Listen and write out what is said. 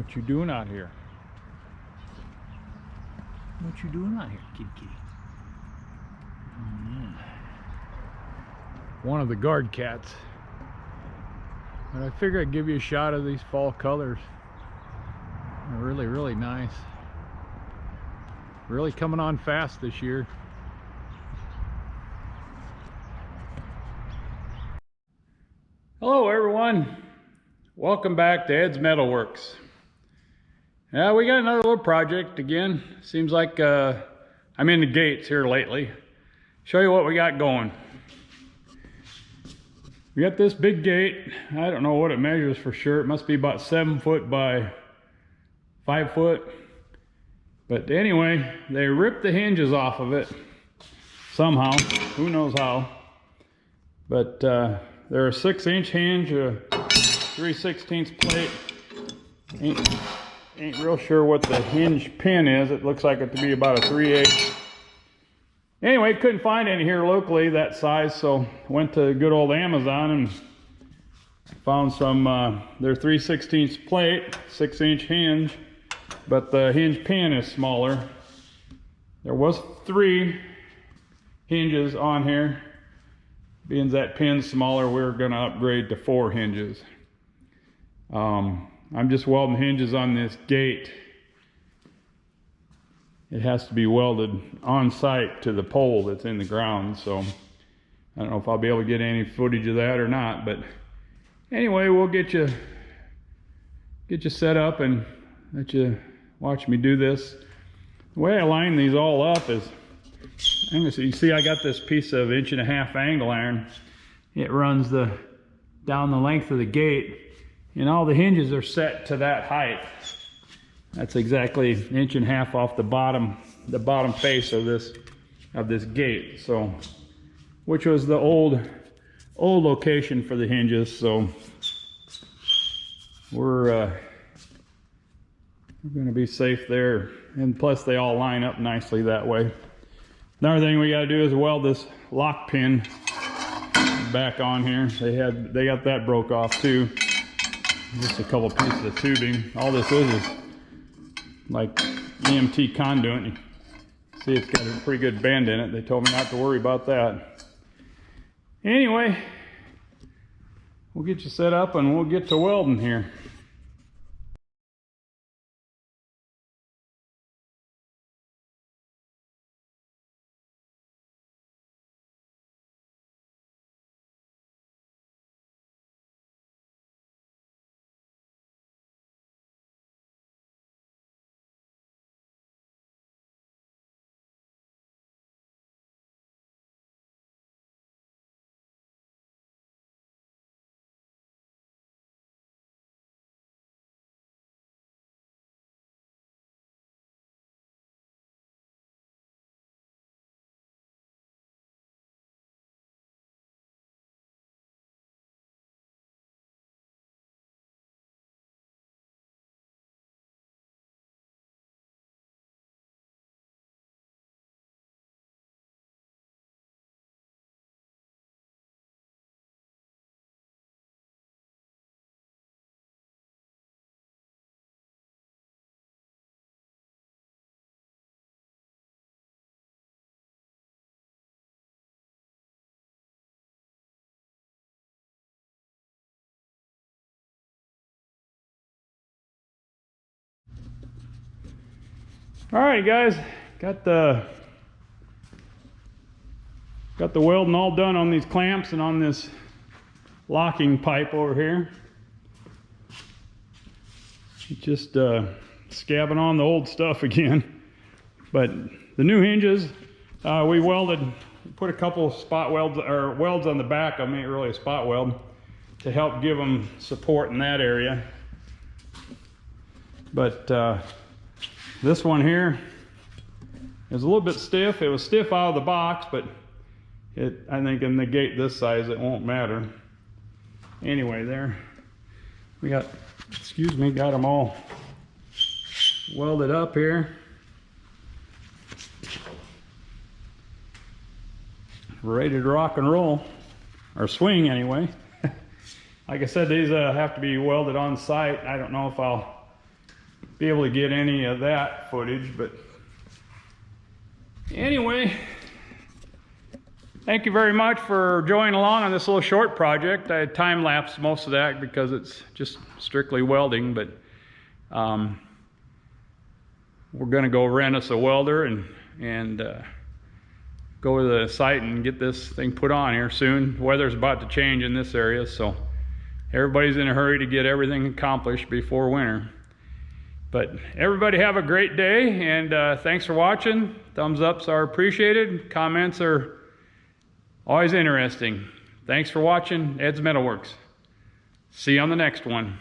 What you doing out here? What you doing out here, kitty kitty? One of the guard cats. But I figured I'd give you a shot of these fall colors. They're really, really nice. Really coming on fast this year. Hello everyone. Welcome back to Ed's Metalworks. Yeah, we got another little project again. Seems like I'm in the gates here lately. Show you what we got going. We got this big gate. I don't know what it measures for sure. It must be about 7 foot by 5 foot. But anyway, they ripped the hinges off of it somehow. Who knows how. But they're a 6-inch hinge, a 3/16 plate. Ain't real sure what the hinge pin is. It looks like it to be about a 3/8. Anyway, couldn't find any here locally that size, so went to good old Amazon and found some, their 3/16 plate, 6-inch hinge, but the hinge pin is smaller. There was 3 hinges on here. Being that pin's smaller, we're gonna upgrade to 4 hinges. I'm just welding hinges on this gate. It has to be welded on site to the pole that's in the ground, so I don't know if I'll be able to get any footage of that or not, but anyway, we'll get you set up and let you watch me do this. The way I line these all up is, you see I got this piece of 1.5-inch angle iron. It runs down the length of the gate, and all the hinges are set to that height. That's exactly 1.5 inches off the bottom face of this gate. So, which was the old location for the hinges. So we're going to be safe there, and plus they all line up nicely that way. Another thing we got to do is weld this lock pin back on here. They got that broke off too. Just a couple pieces of tubing. All this is like EMT conduit. You see, it's got a pretty good bend in it. They told me not to worry about that. Anyway, we'll get you set up and we'll get to welding here. All right, guys, got the welding all done on these clamps and on this locking pipe over here. Just scabbing on the old stuff again. But the new hinges, we put a couple spot welds or welds on the back. I mean, really a spot weld to help give them support in that area. But this one here is a little bit stiff. It was stiff out of the box, but I think in the gate this size it won't matter. Anyway, there we got, got them all welded up here. Ready to rock and roll, or swing anyway. Like I said, these have to be welded on site. I don't know if I'll be able to get any of that footage. But anyway, thank you very much for joining along on this little short project. I time-lapsed most of that because it's just strictly welding, but we're going to go rent us a welder and go to the site and get this thing put on here soon. The weather's about to change in this area, so everybody's in a hurry to get everything accomplished before winter. But everybody have a great day, and thanks for watching. Thumbs ups are appreciated. Comments are always interesting. Thanks for watching Ed's Metalworks. See you on the next one.